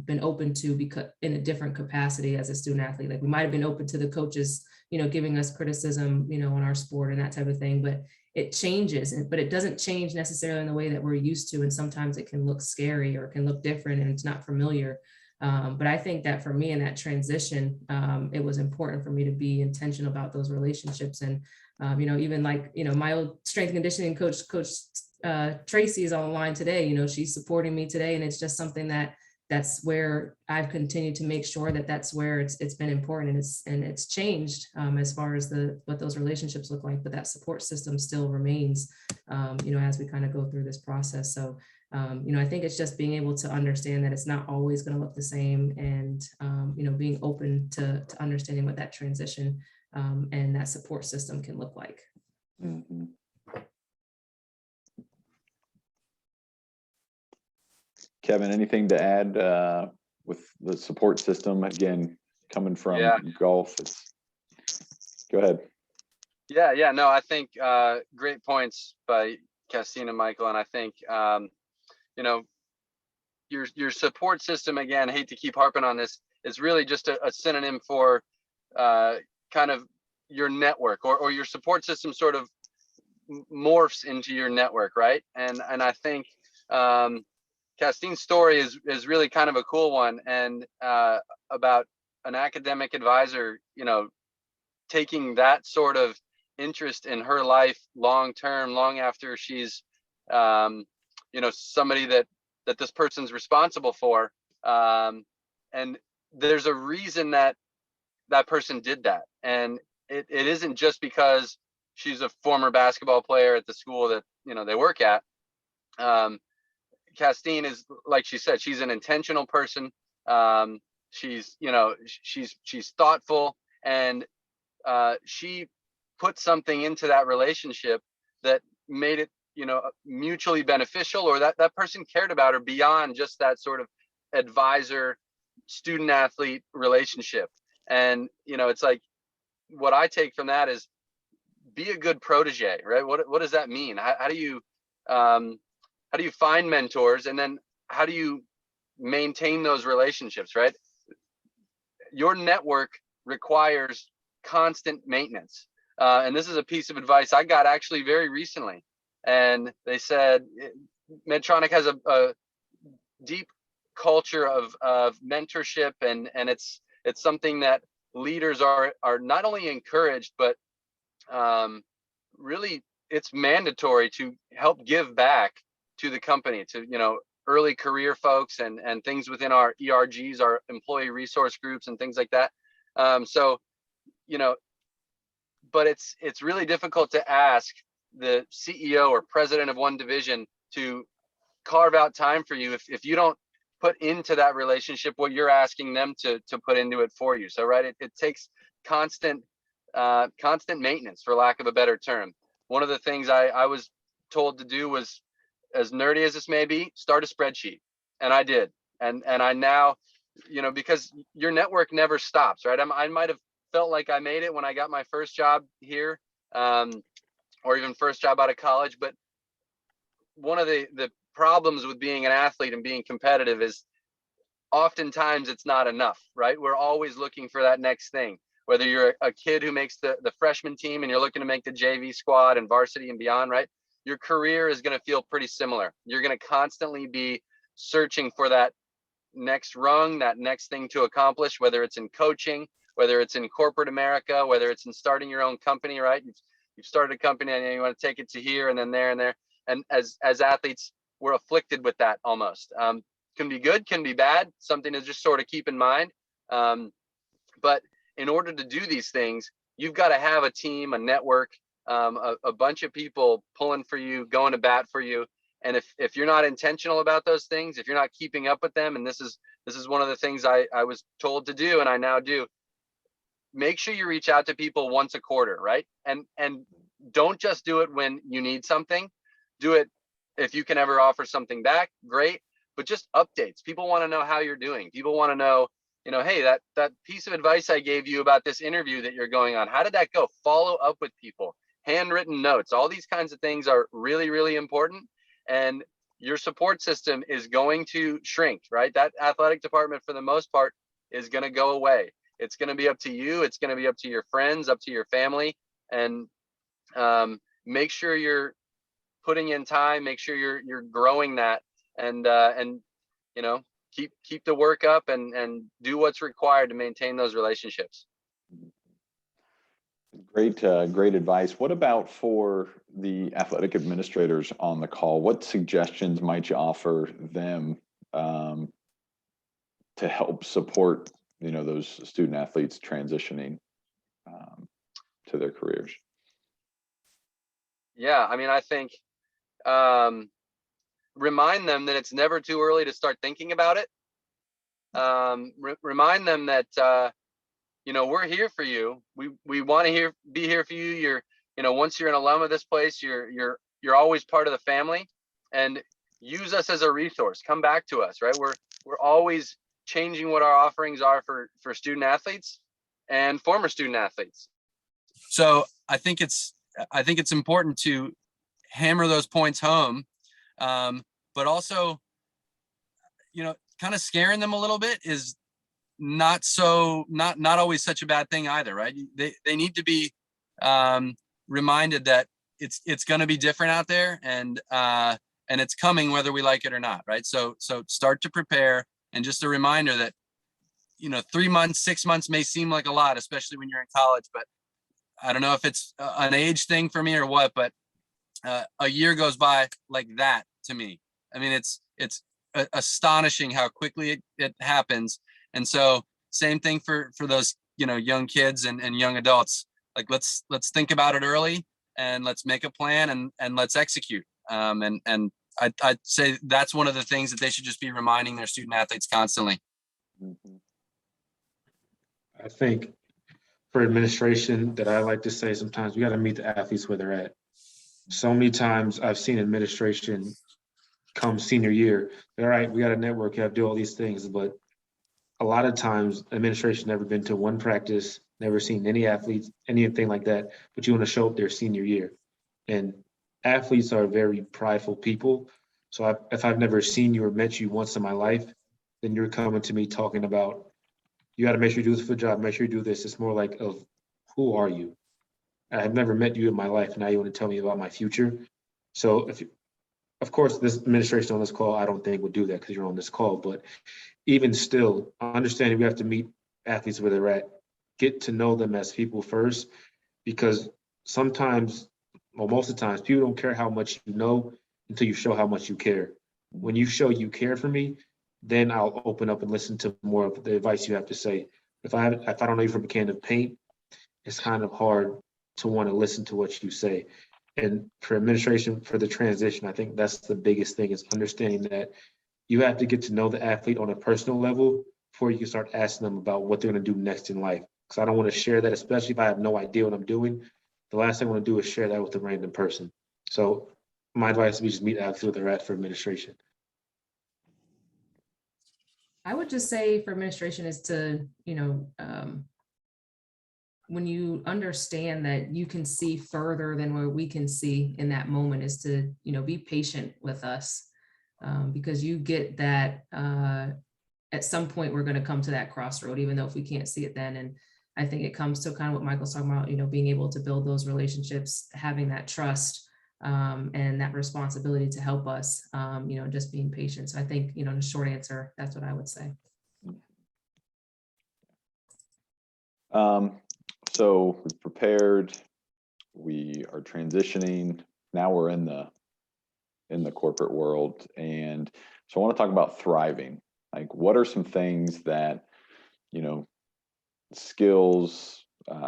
been open to, because in a different capacity as a student athlete. Like we might have been open to the coaches, giving us criticism, on our sport and that type of thing, but it changes, but it doesn't change necessarily in the way that we're used to. And sometimes it can look scary or it can look different and it's not familiar. But I think that for me in that transition, it was important for me to be intentional about those relationships. And, even like, my old strength and conditioning coach, Tracy, is on the line today. She's supporting me today. And it's just something that's where I've continued to make sure that that's where it's been important, and it's changed as far as what those relationships look like, but that support system still remains, as we kind of go through this process. So, I think it's just being able to understand that it's not always going to look the same, and, being open to understanding what that transition and that support system can look like. Mm-hmm. Kevin, anything to add with the support system? Again, coming from golf, go ahead. Yeah, no, I think great points by Castine and Michael. And I think, your support system, again, I hate to keep harping on this, is really just a synonym for kind of your network, or your support system sort of morphs into your network, right? And I think Kastine's story is really kind of a cool one, and about an academic advisor, taking that sort of interest in her life long term, long after she's, somebody that this person's responsible for, and there's a reason that person did that, and it isn't just because she's a former basketball player at the school that they work at. Castine is, like she said, she's an intentional person. She's thoughtful, and she put something into that relationship that made it, mutually beneficial, or that person cared about her beyond just that sort of advisor student athlete relationship. And, it's like, what I take from that is be a good protege, right? What does that mean? How do you find mentors, and then how do you maintain those relationships, right? Your network requires constant maintenance. And this is a piece of advice I got actually very recently. And they said Medtronic has a deep culture of mentorship, and it's something that leaders are not only encouraged, but really it's mandatory to help give back to the company, to early career folks and things within our ERGs, our employee resource groups, and things like that. But it's really difficult to ask the CEO or president of one division to carve out time for you if you don't put into that relationship what you're asking them to put into it for you. So, right, it takes constant maintenance, for lack of a better term. One of the things I was told to do was, as nerdy as this may be, start a spreadsheet. And I did. And I now because your network never stops, right? I might have felt like I made it when I got my first job here, or even first job out of college. But one of the problems with being an athlete and being competitive is oftentimes it's not enough, right? We're always looking for that next thing. Whether you're a kid who makes the freshman team and you're looking to make the JV squad and varsity and beyond, right? Your career is going to feel pretty similar. You're going to constantly be searching for that next rung, that next thing to accomplish, whether it's in coaching, whether it's in corporate America, whether it's in starting your own company, right? You've started a company and you want to take it to here and then there and there. And as athletes, we're afflicted with that almost. Can be good, can be bad, something to just sort of keep in mind. But in order to do these things, you've got to have a team, a network, a bunch of people pulling for you, going to bat for you. And if you're not intentional about those things, if you're not keeping up with them, and this is one of the things I was told to do and I now do, make sure you reach out to people once a quarter, right? And don't just do it when you need something. Do it if you can ever offer something back, great. But just updates. People want to know how you're doing. People want to know, hey, that piece of advice I gave you about this interview that you're going on, how did that go? Follow up with people, handwritten notes, all these kinds of things are really, really important. And your support system is going to shrink, right? That athletic department, for the most part, is going to go away. It's going to be up to you. It's going to be up to your friends, up to your family, and make sure you're putting in time. Make sure you're growing that, and keep the work up and do what's required to maintain those relationships. Great advice. What about for the athletic administrators on the call? What suggestions might you offer them to help support, those student athletes transitioning to their careers? Yeah, I think remind them that it's never too early to start thinking about it. Remind them that we're here for you. We want to be here for you. You're, once you're an alum of this place, you're always part of the family, and use us as a resource. Come back to us, right? We're always changing what our offerings are for student athletes and former student athletes. So I think it's important to hammer those points home, but also, kind of scaring them a little bit is not always such a bad thing either, right? They need to be reminded that it's going to be different out there, and it's coming whether we like it or not, right? So start to prepare, and just a reminder that 3 months, 6 months may seem like a lot, especially when you're in college, but I don't know if it's an age thing for me or what, but a year goes by like that to me. It's astonishing how quickly it happens. And so same thing for those, young kids and young adults. Like, let's think about it early, and let's make a plan, and let's execute. And I'd say that's one of the things that they should just be reminding their student athletes constantly. Mm-hmm. I think for administration that I like to say, sometimes we got to meet the athletes where they're at. So many times I've seen administration come senior year, all right, we got a network, you have to do all these things, but a lot of times administration never been to one practice, never seen any athletes, anything like that, but you want to show up their senior year. And athletes are very prideful people. So if I've never seen you or met you once in my life, then you're coming to me talking about, you got to make sure you do this for the job, make sure you do this. It's more like, of who are you? I have never met you in my life. Now you want to tell me about my future. So of course, this administration on this call, I don't think would do that because you're on this call, but even still, understanding we have to meet athletes where they're at, get to know them as people first, because sometimes, well, most of the times, people don't care how much you know until you show how much you care. When you show you care for me, then I'll open up and listen to more of the advice you have to say. If I don't know you from a can of paint, it's kind of hard to want to listen to what you say. And for administration, for the transition, I think that's the biggest thing, is understanding that you have to get to know the athlete on a personal level before you can start asking them about what they're going to do next in life. Because I don't want to share that, especially if I have no idea what I'm doing. The last thing I want to do is share that with a random person. So my advice would be just meet athletes where they're at for administration. I would just say for administration is to, when you understand that you can see further than where we can see in that moment, is to, be patient with us, because you get that at some point we're going to come to that crossroad, even though if we can't see it then. And I think it comes to kind of what Michael's talking about, being able to build those relationships, having that trust, and that responsibility to help us, just being patient. So I think, the short answer, that's what I would say. So we've prepared, we are transitioning. Now we're in the corporate world. And so I want to talk about thriving. Like, what are some things that, skills,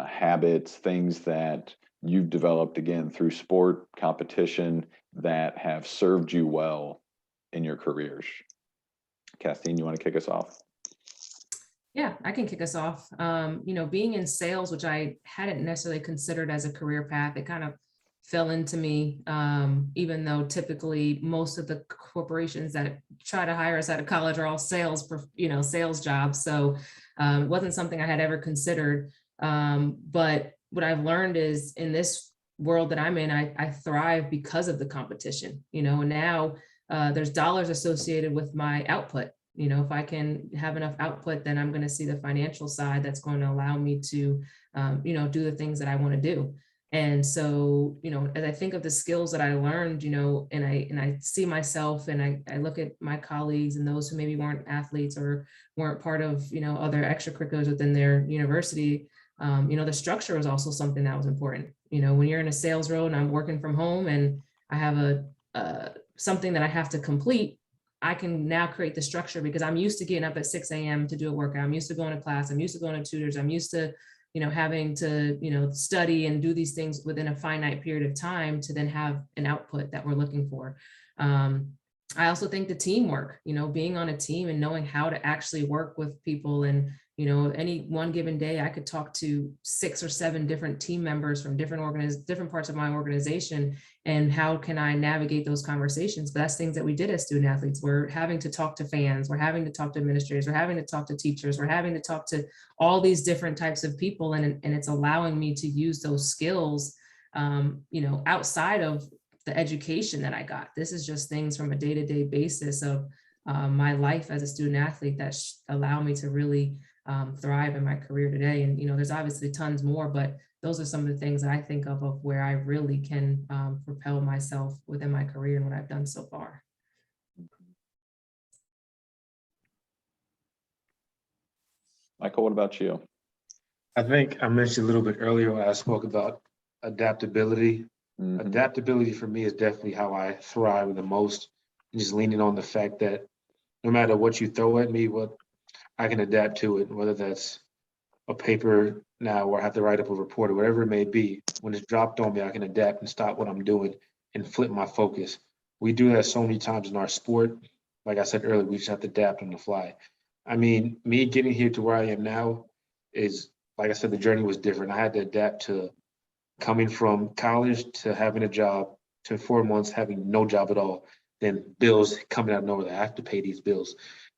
habits, things that you've developed again through sport competition that have served you well in your careers? Castine, you want to kick us off? Yeah, I can kick us off. Being in sales, which I hadn't necessarily considered as a career path, it kind of fell into me, even though typically most of the corporations that try to hire us out of college are all sales jobs. So it wasn't something I had ever considered. But what I've learned is, in this world that I'm in, I thrive because of the competition, and now there's dollars associated with my output. If I can have enough output, then I'm going to see the financial side that's going to allow me to, do the things that I want to do. And so, as I think of the skills that I learned, and I see myself, and I look at my colleagues and those who maybe weren't athletes or weren't part of, other extracurriculars within their university, the structure was also something that was important. When you're in a sales role and I'm working from home and I have something that I have to complete, I can now create the structure because I'm used to getting up at 6 a.m. to do a workout. I'm used to going to class. I'm used to going to tutors. I'm used to, having to, study and do these things within a finite period of time to then have an output that we're looking for. I also think the teamwork, being on a team and knowing how to actually work with people. And, any one given day, I could talk to 6 or 7 different team members from different parts of my organization. And how can I navigate those conversations? But that's things that we did as student athletes. We're having to talk to fans. We're having to talk to administrators. We're having to talk to teachers. We're having to talk to all these different types of people. And it's allowing me to use those skills, outside of the education that I got. This is just things from a day-to-day basis of my life as a student athlete that allow me to really thrive in my career today. And, there's obviously tons more, but those are some of the things that I think of where I really can propel myself within my career and what I've done so far. Michael, what about you? I think I mentioned a little bit earlier when I spoke about adaptability. Mm-hmm. Adaptability for me is definitely how I thrive the most. And just leaning on the fact that no matter what you throw at me, what I can adapt to it, whether that's a paper now where I have to write up a report or whatever it may be. When it's dropped on me, I can adapt and stop what I'm doing and flip my focus. We do that so many times in our sport. Like I said earlier, we just have to adapt on the fly. I mean, me getting here to where I am now is, like I said, the journey was different. I had to adapt to coming from college to having a job to 4 months having no job at all, then bills coming out of nowhere. I have to pay these bills.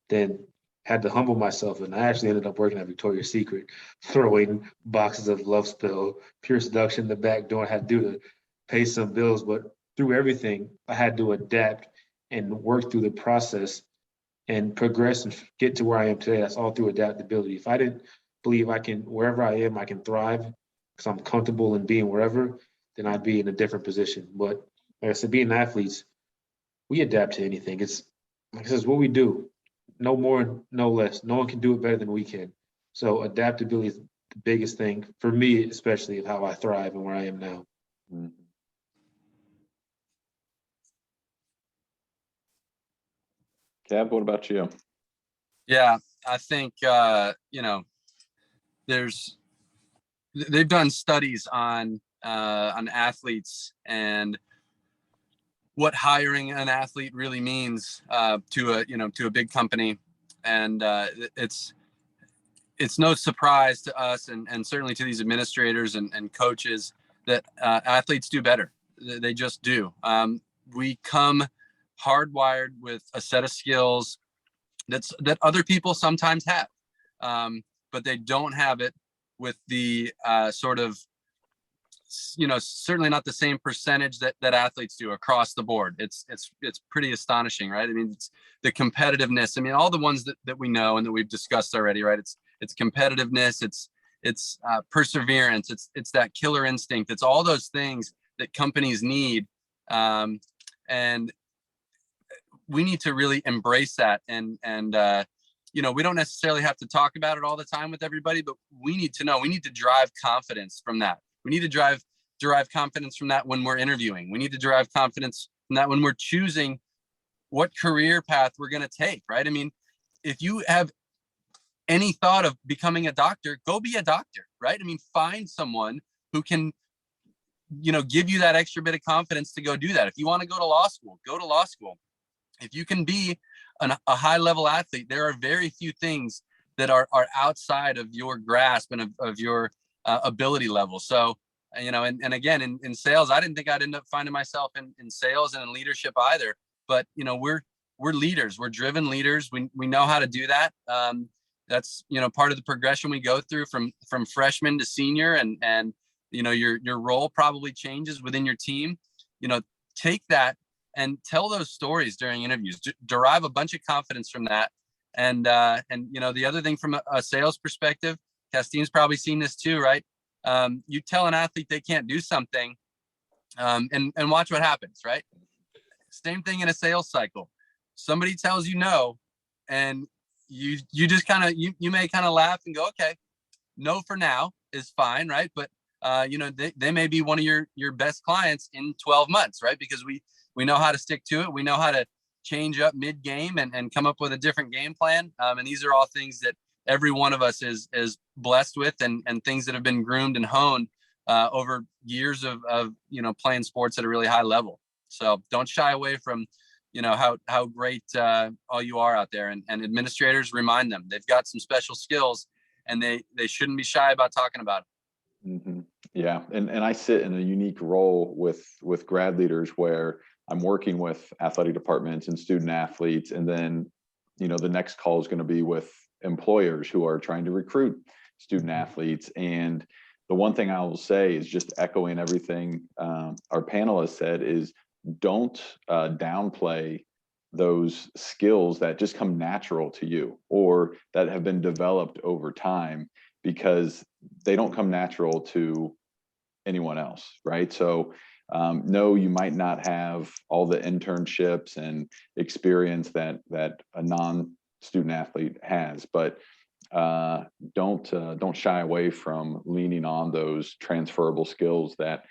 Then had to humble myself, and I actually ended up working at Victoria's Secret, throwing boxes of Love Spill, Pure Seduction in the back door. I had to do to pay some bills, but through everything, I had to adapt and work through the process and progress and get to where I am today. That's all through adaptability. If I didn't believe I can, wherever I am, I can thrive because I'm comfortable in being wherever, then I'd be in a different position. But like I said, being athletes, we adapt to anything. It's like I said, it's what we do. No more, no less. No one can do it better than we can. So adaptability is the biggest thing for me, especially of how I thrive and where I am now. Mm-hmm. Cab, what about you? Yeah, I think, they've done studies on athletes and what hiring an athlete really means to a big company. And it's no surprise to us and certainly to these administrators and coaches that athletes do better. They just do. We come hardwired with a set of skills that other people sometimes have, but they don't have it with the sort of, certainly not the same percentage that athletes do across the board. It's pretty astonishing, right? I mean, it's the competitiveness. I mean, all the ones that we know and that we've discussed already, right? It's competitiveness, it's perseverance, it's that killer instinct. It's all those things that companies need, and we need to really embrace that. And we don't necessarily have to talk about it all the time with everybody, but we need to know. We need to drive confidence from that. We need to derive confidence from that when we're interviewing. We need to derive confidence from that when we're choosing what career path we're going to take, right? I mean, if you have any thought of becoming a doctor, go be a doctor, right? I mean, find someone who can, give you that extra bit of confidence to go do that. If you want to go to law school, go to law school. If you can be a high level athlete, there are very few things that are outside of your grasp and of your ability level. So, and again, in sales, I didn't think I'd end up finding myself in sales and in leadership either. But, we're leaders, we're driven leaders. We know how to do that. That's, part of the progression we go through from freshman to senior, and your role probably changes within your team. Take that and tell those stories during interviews, derive a bunch of confidence from that. And the other thing from a sales perspective, Kastine's probably seen this too, right? You tell an athlete they can't do something, and watch what happens, right? Same thing in a sales cycle. Somebody tells you no, and you just kind of, you may kind of laugh and go, okay, no for now is fine, right? But they may be one of your best clients in 12 months, right? Because we know how to stick to it. We know how to change up mid-game and come up with a different game plan. And these are all things that every one of us is blessed with, and things that have been groomed and honed over years of playing sports at a really high level. So don't shy away from how great all you are out there, and administrators, remind them they've got some special skills, and they shouldn't be shy about talking about it. Mm-hmm. Yeah, and I sit in a unique role with grad leaders where I'm working with athletic departments and student athletes, and then the next call is going to be with employers who are trying to recruit student athletes. And the one thing I will say is, just echoing everything our panelists said, is don't downplay those skills that just come natural to you or that have been developed over time, because they don't come natural to anyone else, right? So no, you might not have all the internships and experience that a non-student athlete has, but don't shy away from leaning on those transferable skills that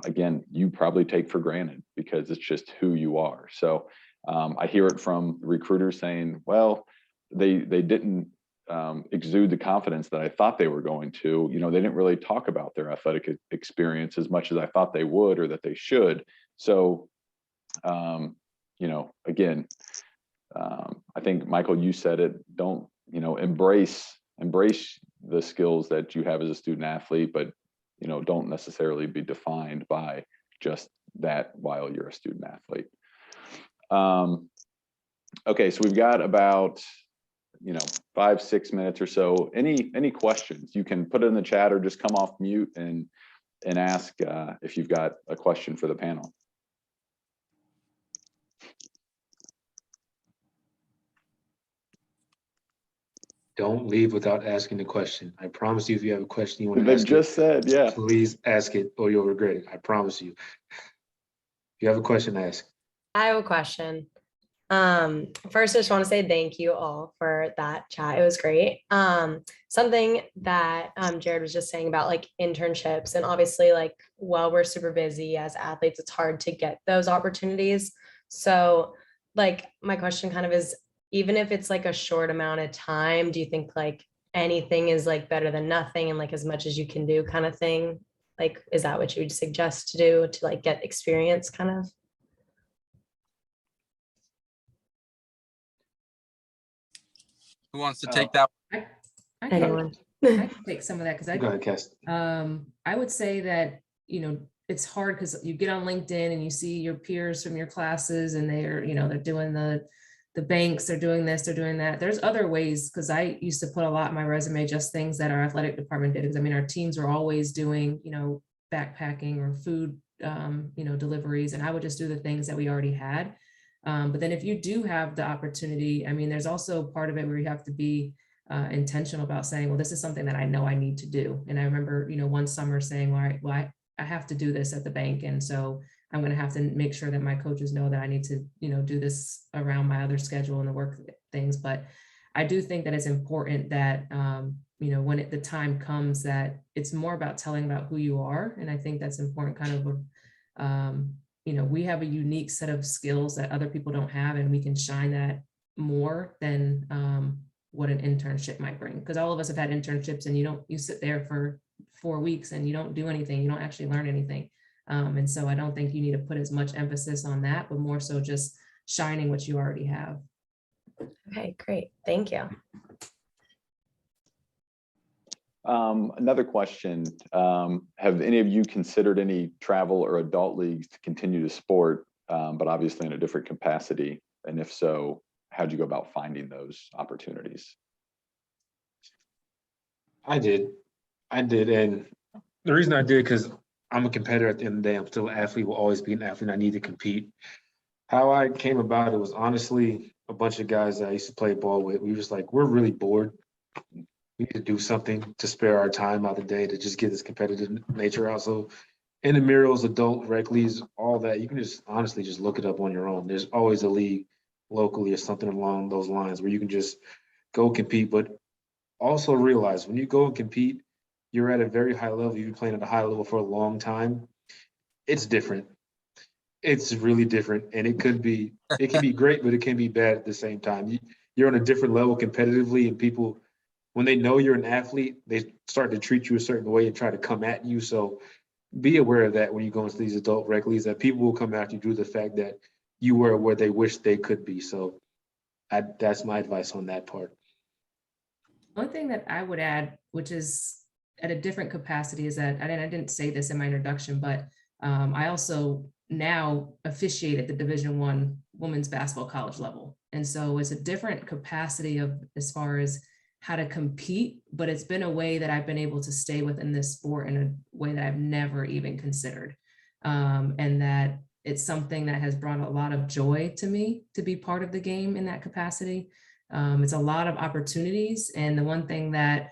again, you probably take for granted because it's just who you are. So I hear it from recruiters saying, well, they didn't exude the confidence that I thought they were going to. They didn't really talk about their athletic experience as much as I thought they would or that they should. So, again, I think, Michael, you said it, don't, embrace the skills that you have as a student athlete, but, don't necessarily be defined by just that while you're a student athlete. Okay, so we've got about 5-6 minutes or so. Any questions? You can put it in the chat or just come off mute and ask if you've got a question for the panel. Don't leave without asking the question. I promise you, if you have a question you want to ask, They've just said, yeah, please ask it or you'll regret it. I promise you. If you have a question, ask. I have a question. First, I just want to say thank you all for that chat. It was great. Something that Jared was just saying about like internships, and obviously while we're super busy as athletes, it's hard to get those opportunities. So my question kind of is, even if it's like a short amount of time, do you think anything is better than nothing, and as much as you can do kind of thing? Is that what you would suggest to do to get experience kind of? Who wants to take that? I Anyone? can take some of that, because Go ahead, Cass. I would say that it's hard because you get on LinkedIn and you see your peers from your classes, and they're they're doing the the banks are doing this, they're doing that. There's other ways, because I used to put a lot in my resume, just things that our athletic department did. Because I mean, our teams were always doing, backpacking or food, deliveries, and I would just do the things that we already had. But then if you do have the opportunity, I mean, there's also part of it where you have to be intentional about saying, well, this is something that I know I need to do. And I remember, one summer saying, all right, well, I have to do this at the bank. And so I'm going to have to make sure that my coaches know that I need to, do this around my other schedule and the work things. But I do think that it's important that, when the time comes, that it's more about telling about who you are. And I think that's important kind of, we have a unique set of skills that other people don't have, and we can shine that more than what an internship might bring. Because all of us have had internships, and you sit there for 4 weeks and you don't do anything, you don't actually learn anything. And so I don't think you need to put as much emphasis on that, but more so just shining what you already have. Okay, great. Thank you. Another question, have any of you considered any travel or adult leagues to continue to sport, but obviously in a different capacity? And if so, how'd you go about finding those opportunities? I did. And the reason I did, because I'm a competitor at the end of the day. I'm still an athlete, will always be an athlete. I need to compete. How I came about it was honestly a bunch of guys that I used to play ball with. We were just like, we're really bored. We need to do something to spare our time out of the day to just get this competitive nature out. So intramurals, adult rec leagues, all that, you can just honestly just look it up on your own. There's always a league locally or something along those lines where you can just go compete. But also realize when you go and compete, you're at a very high level. You've been playing at a high level for a long time. It's different. It's really different. And it can be great, but it can be bad at the same time. You're on a different level competitively, and people, when they know you're an athlete, they start to treat you a certain way and try to come at you. So be aware of that when you go into these adult rec leagues, that people will come after you due to the fact that you were where they wish they could be. So that's my advice on that part. One thing that I would add, which is at a different capacity, is that, and I didn't say this in my introduction, but I also now officiate at the Division I women's basketball college level. And so it's a different capacity of as far as how to compete, but it's been a way that I've been able to stay within this sport in a way that I've never even considered. And that it's something that has brought a lot of joy to me to be part of the game in that capacity. It's a lot of opportunities. And the one thing that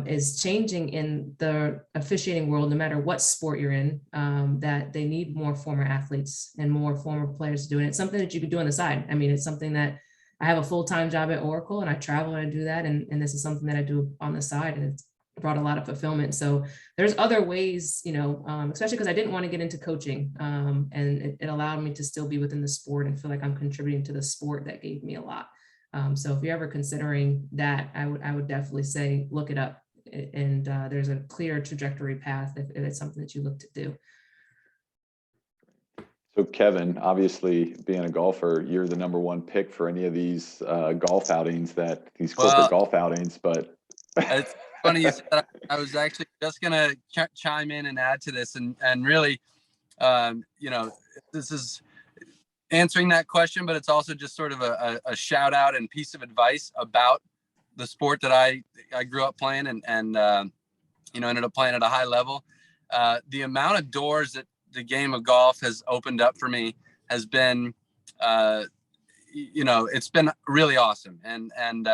is changing in the officiating world, no matter what sport you're in, that they need more former athletes and more former players to do it. It's something that you can do on the side. I mean, it's something that I have a full-time job at Oracle, and I travel and I do that. And this is something that I do on the side, and it's brought a lot of fulfillment. So there's other ways, especially because I didn't want to get into coaching, and it allowed me to still be within the sport and feel like I'm contributing to the sport. That gave me a lot. So if you're ever considering that, I would definitely say, look it up. And there's a clear trajectory path if it's something that you look to do. So Kevin, obviously being a golfer, you're the #1 pick for any of these golf outings, these corporate golf outings, but. It's funny you said that. I was actually just going to chime in and add to this, and really, this is answering that question, but it's also just sort of a shout out and piece of advice about the sport that I grew up playing and ended up playing at a high level. The amount of doors that the game of golf has opened up for me has been, it's been really awesome. And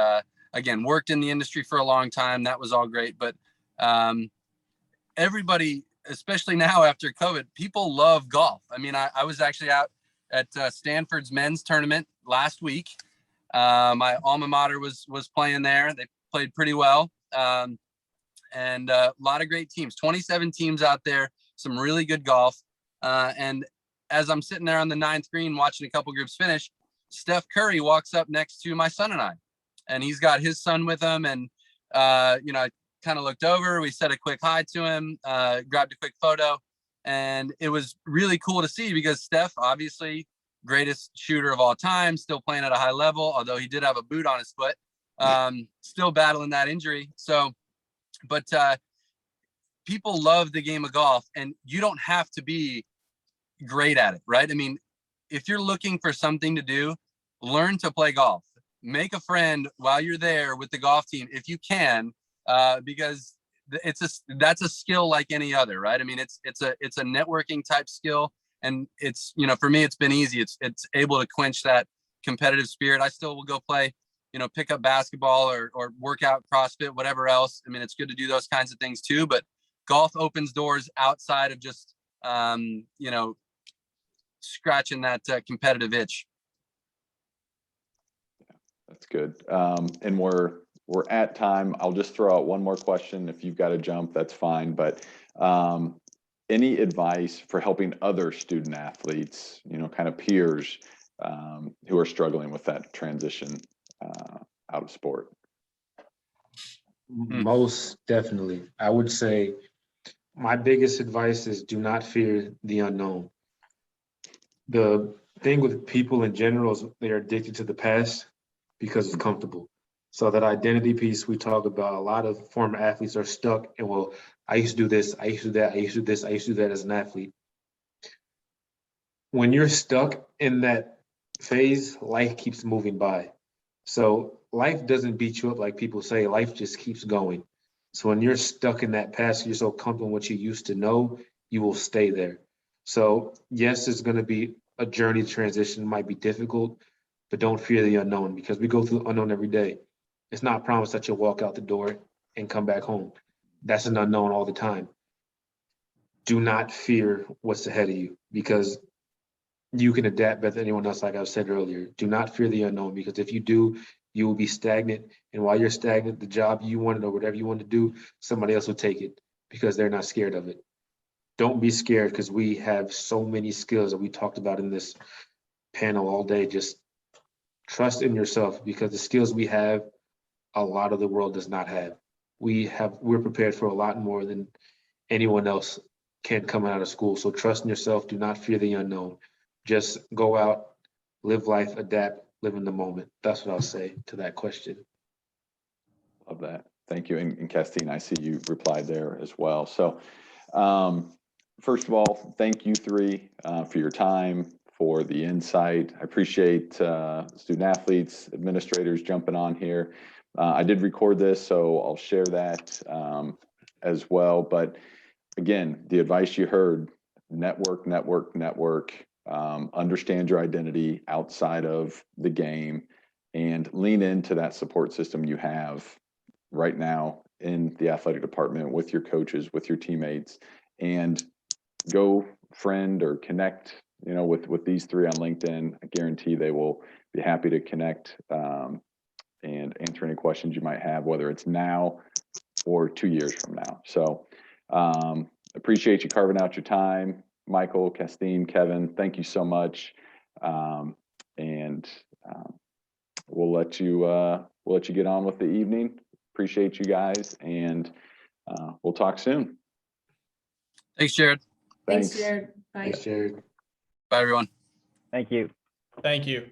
again, worked in the industry for a long time. That was all great. But everybody, especially now after COVID, people love golf. I mean, I was actually out at Stanford's men's tournament last week. My alma mater was playing there. They played pretty well. And a lot of great teams, 27 teams out there, some really good golf. And as I'm sitting there on the 9th green watching a couple groups finish, Steph Curry walks up next to my son and I, and he's got his son with him. And, I kind of looked over, we said a quick hi to him, grabbed a quick photo. And it was really cool to see because Steph, obviously greatest shooter of all time, still playing at a high level, although he did have a boot on his foot, still battling that injury. So, but people love the game of golf, and you don't have to be great at it, right? I mean, if you're looking for something to do, learn to play golf. Make a friend while you're there with the golf team if you can, because that's a skill like any other, right? I mean, it's a networking type skill, and it's, you know, for me, it's been easy. It's able to quench that competitive spirit. I still will go play, you know, pick up basketball or work out, CrossFit, whatever else. I mean, it's good to do those kinds of things too, but golf opens doors outside of just, you know, scratching that competitive itch. That's good. And we're at time. I'll just throw out one more question. If you've got to jump, that's fine. But any advice for helping other student athletes, you know, kind of peers who are struggling with that transition out of sport? Most definitely. I would say my biggest advice is do not fear the unknown. The thing with people in general is they're addicted to the past because it's comfortable. So that identity piece we talk about, a lot of former athletes are stuck and, well, I used to do this, I used to do that, I used to do this, I used to do that as an athlete. When you're stuck in that phase, life keeps moving by. So life doesn't beat you up like people say, life just keeps going. So when you're stuck in that past, you're so comfortable in what you used to know, you will stay there. So yes, it's going to be a journey to transition. It might be difficult, but don't fear the unknown, because we go through the unknown every day. It's not promised that you'll walk out the door and come back home. That's an unknown all the time. Do not fear what's ahead of you, because you can adapt better than anyone else, like I said earlier. Do not fear the unknown, because if you do, you will be stagnant. And while you're stagnant, the job you wanted or whatever you want to do, somebody else will take it because they're not scared of it. Don't be scared, because we have so many skills that we talked about in this panel all day. Just trust in yourself, because the skills we have, a lot of the world does not have. We're prepared for a lot more than anyone else can coming out of school. So trust in yourself. Do not fear the unknown. Just go out, live life, adapt, live in the moment. That's what I'll say to that question. Love that. Thank you. And Castine, I see you replied there as well. So first of all, thank you three for your time, for the insight. I appreciate student athletes, administrators jumping on here. I did record this, so I'll share that as well. But again, the advice you heard: network, network, network. Understand your identity outside of the game, and lean into that support system you have right now in the athletic department with your coaches, with your teammates, and go friend or connect, you know, with these three on LinkedIn. I guarantee they will be happy to connect and answer any questions you might have, whether it's now or 2 years from now. So appreciate you carving out your time. Michael, Castine, Kevin, thank you so much. And we'll let you get on with the evening. Appreciate you guys, and we'll talk soon. Thanks, Jared. Thanks, Jared. Bye. Thanks, Jared. Bye, everyone. Thank you. Thank you.